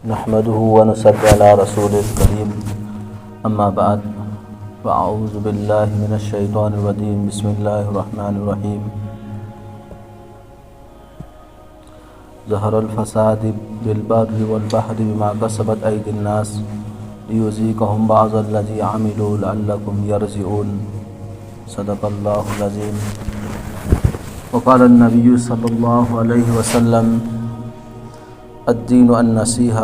नहमदुहु व नुसल्ली अला रसूलिल करीम अम्मा बाद वअऊज़ु बिल्लाहि मिनश शैतानिर रजीम बिस्मिल्लाहिर रहमानिर रहीम ज़हरल फ़सादु बिल बर्रि वल बहरि बिमा कसबत अयदिन नास लियुज़ीक़हुम बअज़ल्लज़ी अमिलू लअल्लकुम यरजिऊन सदक़ल्लाहुल अज़ीम व क़ाला अन्नबिय्यु सल्लल्लाहु अलैहि वसल्लम अद्दीनु अन्नसीहा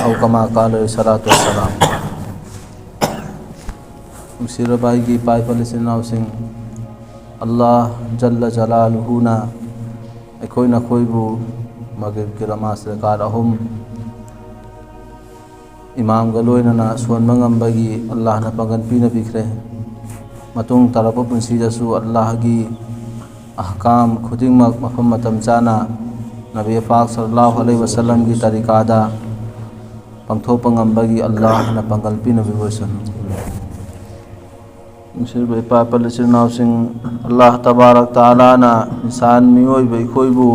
औ कमा क़ाला अलैहिस्सलातु वस्सलाम। नुसीरबाई पाइपलिसिनाउसिंग अल्लाह जल्ल जलालुहुना अखोइना खोइबु मगरिब की नमाज रकात अहुम इमाम गलोइना सोनबा ngambagi अल्लाह ना पागन पीना बिखरे मतुंग तरप पुंसीदसु अल्लाह की अहकाम खुदिंगमक मफम मतम चाना नबी पाक सल्लल्लाहु अलैहि वसल्लम की तरीकादा पंगथोप ngambagi अल्लाह ना पागल पीना बिवसन मुसिर बे पापल सिनाउसिंग अल्लाह तबारक तआला ना इंसान मियोय बे खोइबु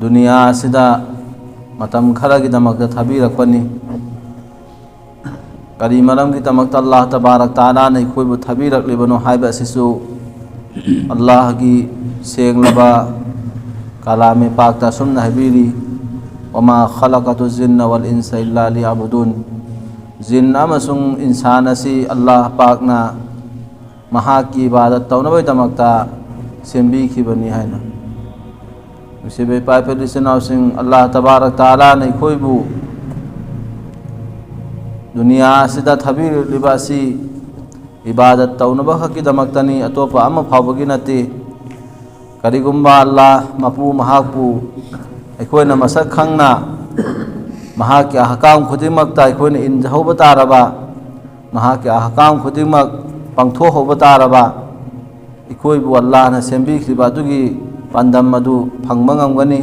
दुनिया सिदा मतम खरा की दमक थाबीरकपनी करी मरम की दमक अल्लाह तबारक तआला ने खोइबु थाबीरकलिबनो हाइबा सिसु अल्लाह की सेंगलबा कलाम पाक ता सुन्ना हबीरी वमा खलक़तुज जिन्ना वल इंसा इल्ला लियअबुदून जिन अमसुंग इंसान असी अल्लाह पाक ना महा की इबादत तौनबे दमकता सेंबीखिबनी हाइना मुसिबे पाइपलिसिनाउसिंग अल्लाह तबारक तआला ने खोइबु दुनिया सिदा थाबीरलिबासी इबादत तौनबा खकी दमकतनी अतोपा अमा फावबगी नते करिगुम्बा अल्लाह मपू महाकपू अखोइना मसक खंगना महा के अहकाम खुदिमकता अखोइना इनजहौबा तारबा महा के अहकाम खुदिमक पंगथोहौबा तारबा अखोइबु अल्लाह ना सेंबीखिबा अदुगी पांदम अदु फंगबा ngamgani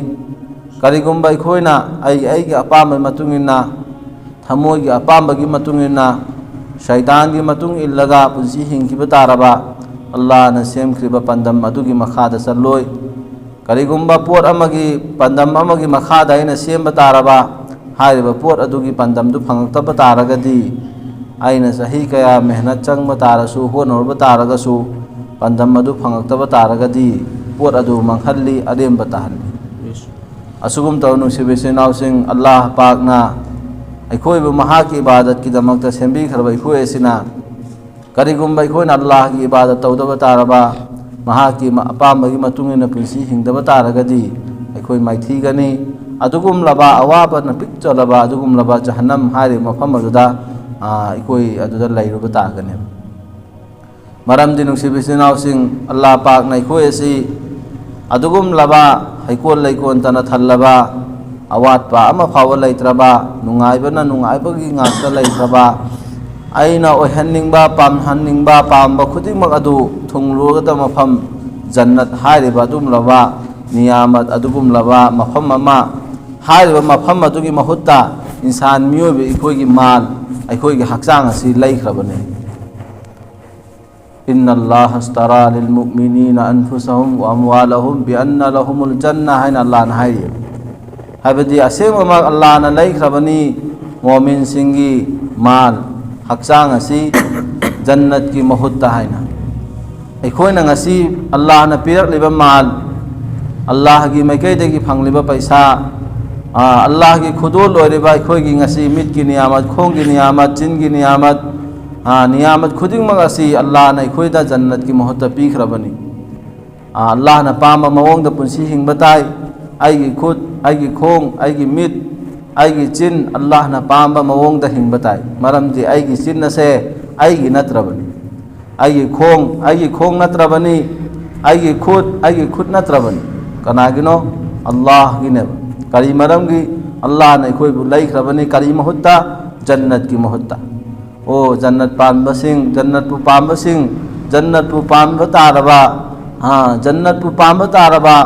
करिगुम्बा अखोइना आई अपाम मतुंगिना थमोगी अपाम की मतुंगिना शैतान की मतुंग इल्लगा पुंसी हिंगिबा तारबा अल्लाह ना सेमख्रिबा पांदम अदुगी मखादा चलोय करिगुम्बा पोट अमगी पांदम अमगी मखादा आइना सेमबा तारबा हाइरिबा पोट अदुगी पांदम दु फंगतबा तारगदी आइना सही कया मेहनत चंगबा तारसु होनोरबा तारगसु पांदम अदु फंगतबा तारगदी पोट अदु मंगहल्ली अदेमबा ताहल्ली असुगुम तौनु सिबिसिनाउसिंग अल्लाह पाकना अखोइबु महा की इबादत की दमकता सेंबीखरबा अखोइसिना करिगुम्बा अखोइना अल्लाह की इबादत तौदबा तारबा महा की अपामबगी मतुंगिना पुंसी हिंगदबा तारगदी अखोइ माइथीगनी अदुगुमलबा अवाबना पिक्चलबा अदुगुमलबा जहन्नम हारि मफम अदुदा अखोइ अदुदा लैरुबा तागने मरमदि नुसिबिसिनाउसिंग अल्लाह पाकना अखोइसि अदुगुमलबा हैकोल लैकोन तना थल्लबा अवाटपा अमा फाव लैत्रबा नुंगाइबना नुंगाइबगी ngakta लैत्रबा आइना ओहन्निंगबा पामहन्निंगबा पामबा खुदिमक अदु थुंगलुगदा मफम जन्नत हारिबा दुमलबा नियामत अदुगुमलबा मफम अमा हारिबा मफम अदुगी महुत्ता इंसान मियोबे इखोइगी माल अखोइगी हक्चांग असि लैख्रबने इन्नल्लाह अस्तरा लिल मुमिनीना अनफुसहुम व अमवालहुम बिअन्ना लहुमुल जन्ना हाइना अल्लाह ना हाइरि हाइबदी असेंगबा अल्लाह ना लैख्रबनी मोमिन सिंगी माल हक्चांग असी जन्नत की महुत्ता हाइना अखोइना ngasi अल्लाह ना पिरकलिबा माल अल्लाह की मैकैदगी फंगलिबा पैसा अल्लाह की खुदोल लोरिबा अखोइगी ngasi मिट की नियामत खोंग की नियामत चिन की नियामत नियामत खुदिंगमक असी अल्लाह ना अखोइदा जन्नत की महुत्ता पीखरबनी अल्लाह ना पामा मवोंगदा पुंसी हिंगबा ताई आइगी खुद आइगी खोंग आइगी मिट आइगी चिन अल्लाह ना पामा मवोंगदा हिंगबा ताई मरमदि आइगी चिन नसे आइगी नत्रबनी आइगी खोंग नत्रबनी आइगी खुद नत्रबनी कनागिनो अल्लाह गिने करी मरमगी अल्लाह ने खोइबु लैख्रबनी करी महुत्ता जन्नत की महुत्ता ओ जन्नत पामबसिंग जन्नत पु पामबा तारबा जन्नत पु पामबा तारबा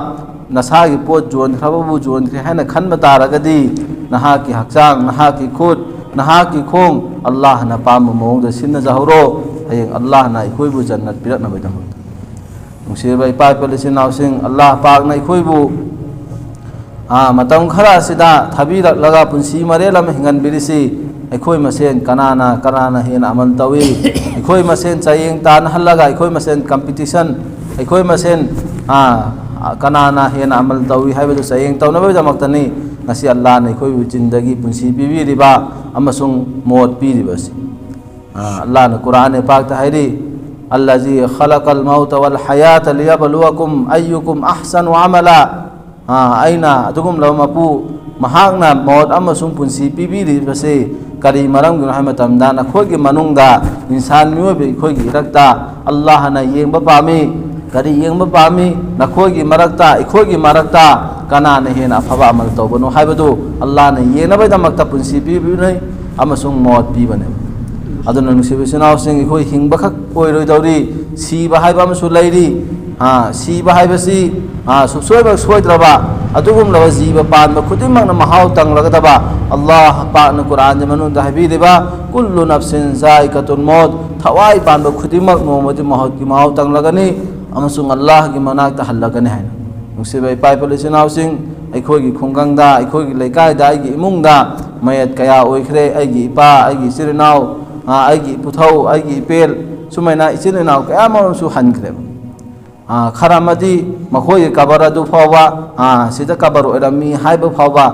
नसा की पोट जोनख्रबु जोनख्रे हैना खनबा तारगदी नहा की हक्चांग नहा की खुद नहा की खोंग अल्लाह ना पामबा मवोंगदा सिन्ना जहरो हयेंग अल्लाह ना अखोइबु जन्नत पिरकनबैदमक्ता नुसिरबा इपाइपलिसिनाउसिंग अल्लाह पाकना अखोइबु मतम खरा असिदा थाबीरक्लगा पुंसी मरेल अम हिंगनबिरिसि अखोय मसेन कनाना हेन अमल तवी अखोय मसेन चायेंग तान हल्लगा अखोय मसेन कंपटीशन अखोय मसेन कनाना हेन अमल Tawi हाइबदु चायेंग तौनबदमक्तनी ngasi Allah ne khoi jindagi punsi bibi riba amasung mot pi ribasi Allah ne Quran ne pak ta hairi allazi khalaqal mauta wal hayata liyabluwakum ayyukum ahsanu amala aina adugum lamapu mahakna mot amasung punsi bibi ribasi kari maram gun hamatam dana khoi gi manungda insan miyo be khoi gi rakta Allah na yengba pami kari yengba pami na khoi gi marakta ikhoi gi marakta kana ne hena afaba amal tawbano haibadu Allah ne yena bai damakta punsi bi nei amasung mot bi bane aduna nusibisina sing khoi hingba khak oi roi dawri si ba haiba amasu lairi si ba haibasi subsoi ba soi draba adugum lawa jiba pan ba khudimang na mahau tang lagadaba Allah pa na Quran jamanu da habi deba kullu nafsin zaikatul maut thawai pan ba khudimang nomodi mahau ki mahau tang lagani amasung Allah ki manak ta halagani haina नुसिबाई पाइपलिसिन housing अखोगी खुंगंगदा अखोगी लेकायदा अगी इमुंगदा मयत कया ओइखरे अगी इपा अगी सिरनाव अगी पुथौ अगी पेल सुमैना इचिनाव कया मरसु हनखरे खरामदी मखोई कबर अदु फावा सिदा कबर ओरमी हाइब फावा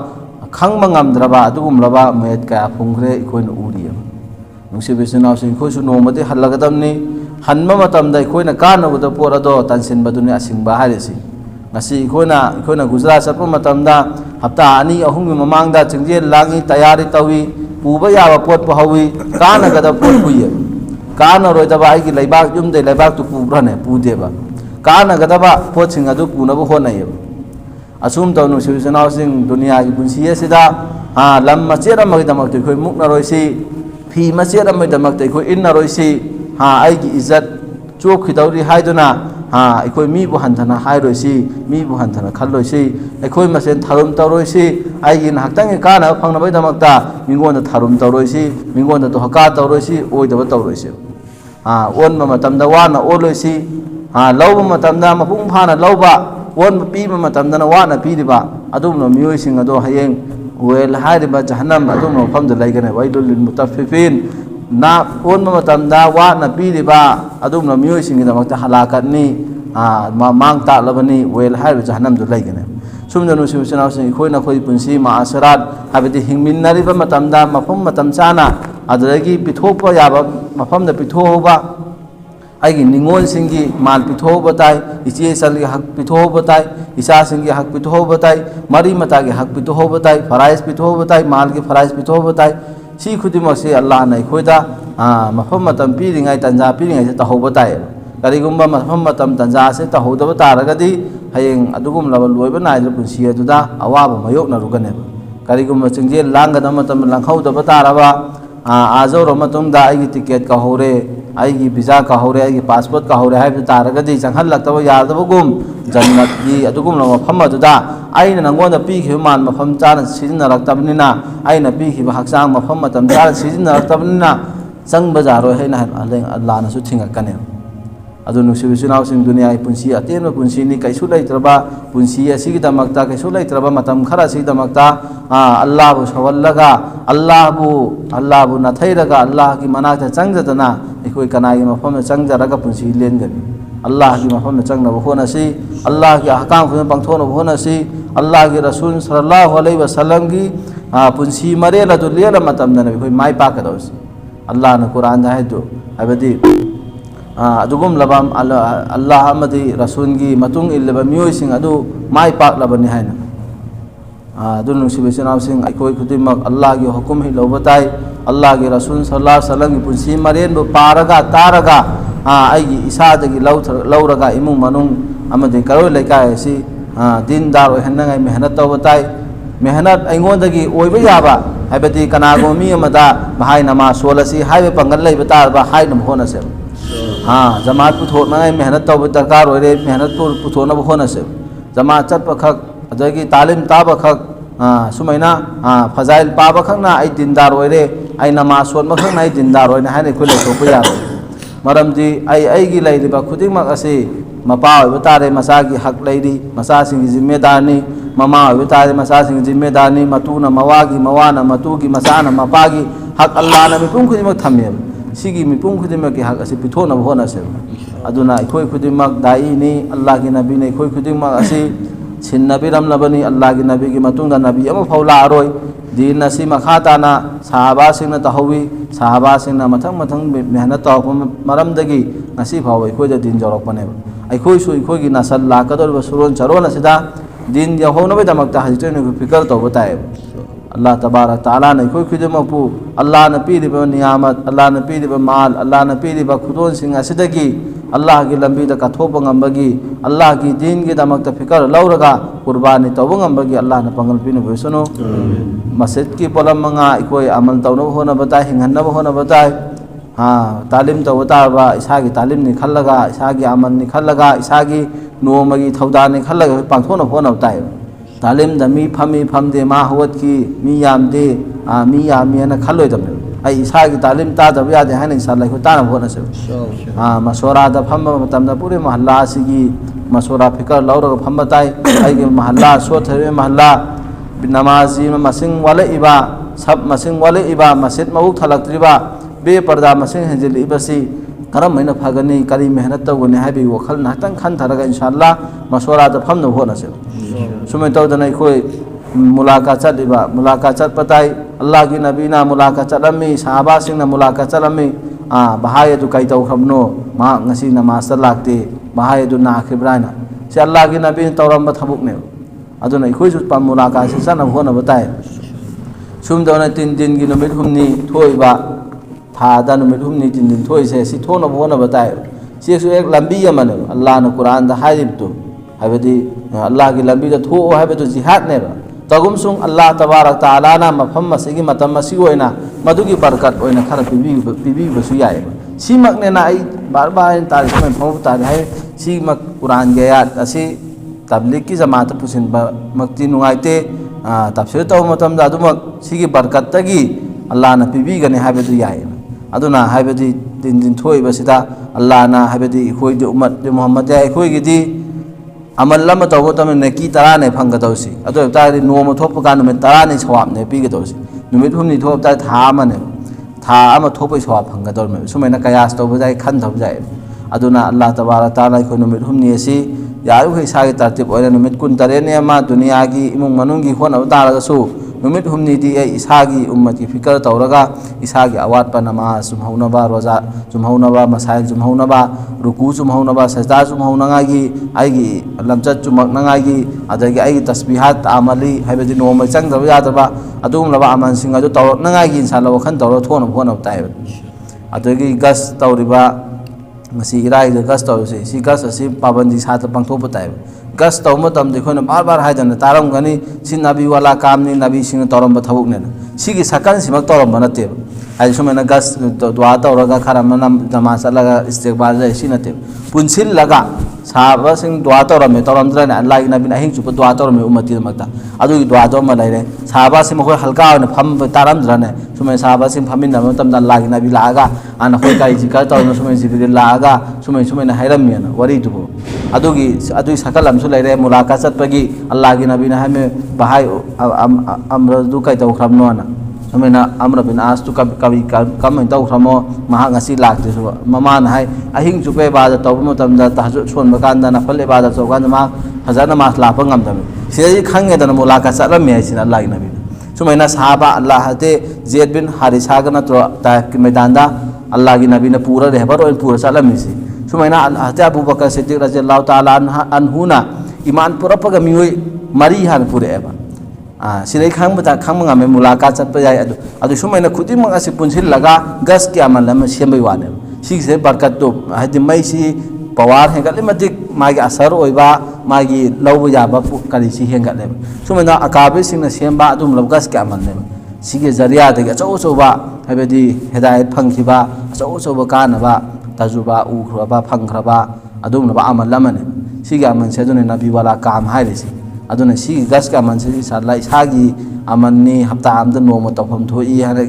खंगबा ngamद्रबा अदुगुमलबा मयत कया फुंगरे इखोइन Oriya नुसिबिसिन housing खोसु नोमदे हल्लगदमनी हन्म मतमदा इखोइना कानबदा पोरदो तनसिनबदुनि असिंगबा हारिसि ngasi ikhoina Gujarat satpa matamda hafta ani ahum gi mamangda chingje langi tayari tawi puba yaba pot pa hawi kana gada pot puye kana roi da bai gi laibak yum de laibak tu pubrane pudeba kana gada ba pot singa du puna bo honai asum tawnu sivisana sing dunia gi bunsiye sida lam machera magi damak tu khoi mukna roi si phi machera magi damak tu khoi inna roi si ai gi izzat chok khidawri haiduna अखोई मी बुहंथना हाइरोसी मी बुहंथना खल्लोसी अखोई मसेन थारुम तौरोसी आइगी नाहक्तंग काना फंगनबई दमक्ता मिंगोन थारुम तौरोसी मिंगोन तो हका तौरोसी ओइदब तौरोसी own मतमदा वाना ओलोसी लौब मतमदा मपुंग फाना लौबा own पीब मतमदा वाना पीरिबा अदुमनो मियोइसिंग अदो हयेंग वेल हाइरिबा जहन्नम अदुमनो फमद लाइगने वाइलुल लिल मुतफ्फिफिन ना ओन मतमदा वाना पीरिबा अदुमनो मियोइसिंगदमक्ता हलाकतनी मांग तालबनी वेल हाइब जहन्नम दु लाइगने सुमदनु सिबसनावसिंग खोइना खोइ पुंसी मासरात हाबदि हिंगमिन्नरिबा मतमदा मफम मतम चाना अदरगी पिथोपा याबा मफमदा पिथोबा आइगी निंगोल सिंगी माल पिथोबा ताई इचे सलगी हक पिथोबा ताई इसा सिंगी हक पिथोबा ताई मरी मतागी हक पिथोबा ताई फराइज पिथोबा ताई माल की फराइज पिथोबा ताई सी खुदिमसे अल्लाह नै खोइदा मफम मतम पीरिङाइ तंजा पीरिङाइ तहोबा ताई करिगुम्बा मफम मतम तंजा से तहोदबा तारगदी हयेंग अदुगुम लबल लोइबा नाइज पुंसी अदुदा अवाबा मयोकना रुगने करिगुम्बा चिंजे लांगदा मतम लांखौदबा तारबा आजौर मतुंगदा आइगी टिकेट का होरे आइगी वीजा का होरे आइगी पासपोर्ट का होरे हाइब तारगदी चंगहलक्तबा यादबगुम जन्नत की अदुगुम मफम अदुदा आइना नंगोंदा पीखिबा मान मफम चाना सिजिनरक्तबनिना आइना पीखिबा हक्सांग मफम मतम चाना सिजिनरक्तबनिना चंगबा जारो हैना अल्लाह नसु थिंगकने अदु नुसिबिसिनावसिंग दुनिया पुंसी अतेन पुंसी नि कैसु लैत्रबा पुंसी असिगी दमक्ता कैसु लैत्रबा मतम खरा सिगी दमक्ता अल्लाह बु सवल्लगा अल्लाह बु नथैरगा अल्लाह की मनाता चंगजतना एकोई कनाई मफम चंगजरगा पुंसी लेनगनी अल्लाह की मफम चंगनब होनसी अल्लाह की अहकाम खुन पंगथोनब होनसी अल्लाह की रसूल सल्लल्लाहु अलैहि वसल्लम की पुंसी मरेल अदु लेला मतम दन एकोई माई पाकदोस अल्लाह न कुरान दा हैदो अबदी अदुगुम लबम अल्लाह अमदी रसूल की मतुंग इल्लबा मियोइसिंग अदु माई पाक लबनी हैना अदु नुसिबिसिनावसिंग अखोई खुदिमक अल्लाह की हुकुम ही लौबताई अल्लाह की रसूल सल्लल्लाहु अलैहि वसल्लम की पुंसी मरेन बु पारगा तारगा आइगी इसादगी लौरगा इमुंग मनुंग अमदी करोय लेकाय सि दीनदार ओहन्नगाई मेहनत तौबताई मेहनत अइंगोंदगी ओइबा याबा हाइबदी कनागो मी अमदा भाई नमा सोलसी हाइबे पंगल लैबा तारबा हाइनम होनसे जमात पुथोना मेहनत तब दरकार हो मेहनत पुथोना होनसे जमात चटप खक अदगी तालीम ताब खक सुमैना फजाइल पाब खकना आई दीनदार होरे आई नमाज सोन खकना आई दीनदार होने हाने खुले थोप यारो मरमदी आई की लैलिबा खुदिमक असे मपा होइबा तारे मसागी हक लेरी मसासिंगी जिम्मेदारनी ममा होइबा तारे मसासिंगी जिम्मेदारनी मतुना मवागी मवाना मतुगी मसाना मपागी हक अल्लाहना मिपुम खुदिमक थम्मेब सिगी मिपुम खुदिमक की हक असी पिथोनब होनसे अदुना अखोय खुदिमक दाईनी अल्लाह की नबी ने अखोय खुदिमक असी सिन्नबिरमलबनी अल्लाह की नबी की मतुंगा नबी अमा फौला अरोय दीन असी मखा ताना साहबा सिंगना तहवी साहबा सिंगना मथंग मथंग मेहनत तौरप मरमदगी ngasi फाव अखोय द दिन जरकपने अखोय सु अखोय की नसल लाकदोर सुरोन चरोन असिदा दिन यहोनबे दमकता हजितोय फिकर तौब ताय अल्लाह तबारक ताला ने अखोय खुदिमकपु अल्लाह न पीरिबा नियामत अल्लाह न पीरिबा माल अल्लाह न पीरिबा खुदोन सिंग असिदगी अल्लाह की लंबी द कथोप ngambagi अल्लाह की दीन की दमकता फिकर लौरगा कुर्बानी तौब ngambagi अल्लाह न पंगल पिनु भसनो मस्जिद की पोलम मंगा अखोय अमल तौनब होना बताय हिंगनब होना बताय हाँ तालीम तौब ताबा इसागी तालीम नि खल्लगा इसागी अमल नि खल्लगा इसागी नोमगी थौदा नि खल्लगा पांथोना होना बताय तालीम द मी फमी फमदे मा हवत की मी यामदे मी यामी न खल्लोय दम आई इसागी तालीम तादब यादे हाने इंशाल्लाह को ताना होना से हाँ मशवरा द फम मतम द पूरे मोहल्ला सिगी मशवरा फिकर लौरग फम बताय आई के मोहल्ला सोथरे मोहल्ला नमाजी मसिंग वाले इबा सब मसिंग वाले इबा मस्जिद मबुक थलक्त्रिबा बे पर्दा मसिंग हेंजिलिबसी करम मैना फगनी करी मेहनत तौगने हाबी वखल नातंग खनथरगा इंशाल्लाह मशवरा द फम न होना से सुमे तौदना अखोय मुलाकात चलिबा मुलाकात चटपताई अल्लाह की नबी ना मुलाकात चलमी साहबा सिंह ना मुलाकात चलमी बहाय दु कई तौखबनो मा ngasi नमाज लाक्ते बहाय दु नाखिब्राना से अल्लाह की नबी तौरम थबुकने अदुना अखोय सु पम मुलाकात से सन होना बताय सुमदौना तीन दिन की नुमित हुमनी थोइबा थादा नुमित हुमनी तीन दिन थोइ से सि थोना होना बताय सिसु एक लंबी यमन अल्लाह न कुरान द हाइबतु हाबदी अल्लाह की लंबी द थो हाबतु जिहाद ने तगुम सुंग अल्लाह तबारक ताला ना मफम मसिगी मतम मसी होइना मदुगी बरकत होइना खर पिबी बसु याय सिमक ने ना आई बार बार तारिख में फम तार है सिमक कुरान के याद असी तबलीग की जमात पुसिन मक्ति नुगाइते तफसीर तौ मतम दा दुमक सिगी बरकत तगी अल्लाह ना पिबी गने हाबदु याय अदुना हाबदी दिन दिन थोइ बसिदा अल्लाह ना हाबदी खोइ दे उम्मत मोहम्मद या खोइ गिदी अमल लम तौब तम नेकी तरा ने फंगदौसी अदो तारि नोम थोप का नुमित तरा ने सवाब ने पीगदौसी नुमित हुमनी थोप ता था अमने था अम थोपै सवाब फंगदौर मे सुमेना कयास तौब जाय खन थौब जाय अदुना अल्लाह तबारक ताला को नुमित हुमनी असि यारु है सागे तरतिब ओइना नुमित कुन तरे ने मा दुनिया की इमुंग मनुंगी होना तारगसु नुमित हुमनी दी इसागी उम्मत की फिकर तौरगा इसागी अवात पर नमाज सुमहौनबा रोजा सुमहौनबा मसाइल सुमहौनबा रुकू सुमहौनबा सजदा सुमहौनगागी आइगी लमचत चुमकनगागी अदगी आइगी तस्बीहात अमली हाइबदि नोम चंगदब यादबा अदुम लबा अमन सिंग अदु तौरनगागी इंशाल्लाह वखन तौर थोन फोन ताय अदगी गस तौरिबा मसी इराई गस तौरसे सी गस असि पाबंदी साथ पंगथोप ताय गस तौ मतम देखोन बार बार हाइदन तारम गनी सि नबी वाला कामनी नबी सिंग तौरम थबुकने सिगी सकन सिमक तौरम बनते आई सुमेना गस दुआ तौरगा खरम नमाज लगा इस्तिगबार जाय सि नते पुनसिल लगा साहबा सिंग दुआ तौरम तौरमद्रन अल्लाह की नबी अहिंग चुप दुआ तौरम उम्मती मक्ता अदुगी दुआ तो मलाइरे साहबा सिंग मखोय हल्का ने फम तारमद्रने सुमे साहबा सिंग फमिन नमतम अल्लाह की नबी लागा अन खोय काई जिकर तौरम सुमे जिकर लागा सुमे ने हैरमियन वरी तुबो अदुगी सकल हमसु लेरे मुलाकात चटपगी अल्लाह की नबी ने हमें बहाय अम्र दु कई तौखरमनो ना सुमेना अम्र बिन आस तु कभी कम तौखरमो महा ngasi लाक्ते सु ममान हाय अहिंग चुपे बाद तौब मतम दा तहज्जुद सोन बकान दा नफल इबादत चौकान मा फजर नमाज लाप ngam सिदि खंगे दन मुलाकात चलम यासिन अल्लाह की नबी सुमेना सहाबा अल्लाह हते ज़ैद बिन हारिसा का नत्रो ता के मैदान दा अल्लाह की नबी ने पूरा रहबर और पूरा चलम इसी सुमेना हते अबू बकर सिद्दीक रज़ियल्लाहु ताला अन्हुना ईमान पुरपग मियोय मरी हान पुरे एबा सिदि खंगबता खंगमगा में मुलाकात चटप जाय अदु सुमेना खुदिमक असि पुनसिल लगा गस के अमल लम सेमबै वाने सिसे बरकत तो हदि मैसी पवार हेंगले मतिक मागी असर ओइबा मागी लौब याबा करी सि हेंगले सुमेना अकाबे सिंगना सेमबा अदुम लबगस के अमल ने सिगे जरिया दे अचौ अचौबा हबेदि हिदायत फंगखिबा अचौ अचौबा कानबा तजुबा उखरबा फंगखरबा अदुम लबा अमल लमने सिगे अमन से दुने नबी वाला काम हाइरेसि अदुने सिगे गस के अमन से इंशाल्लाह इसागी अमननी हप्ता आमद नोम तफम थोई हाने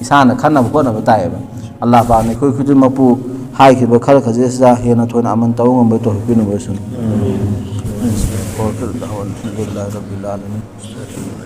इसाना खन्ना होना बताएबा अल्लाह पाक ने कोई खुद मपू हाइखिबा खर खजेसदा हेना थोना अमन तौ ngam to hipinu version. Alhamdulillah rabbil alamin.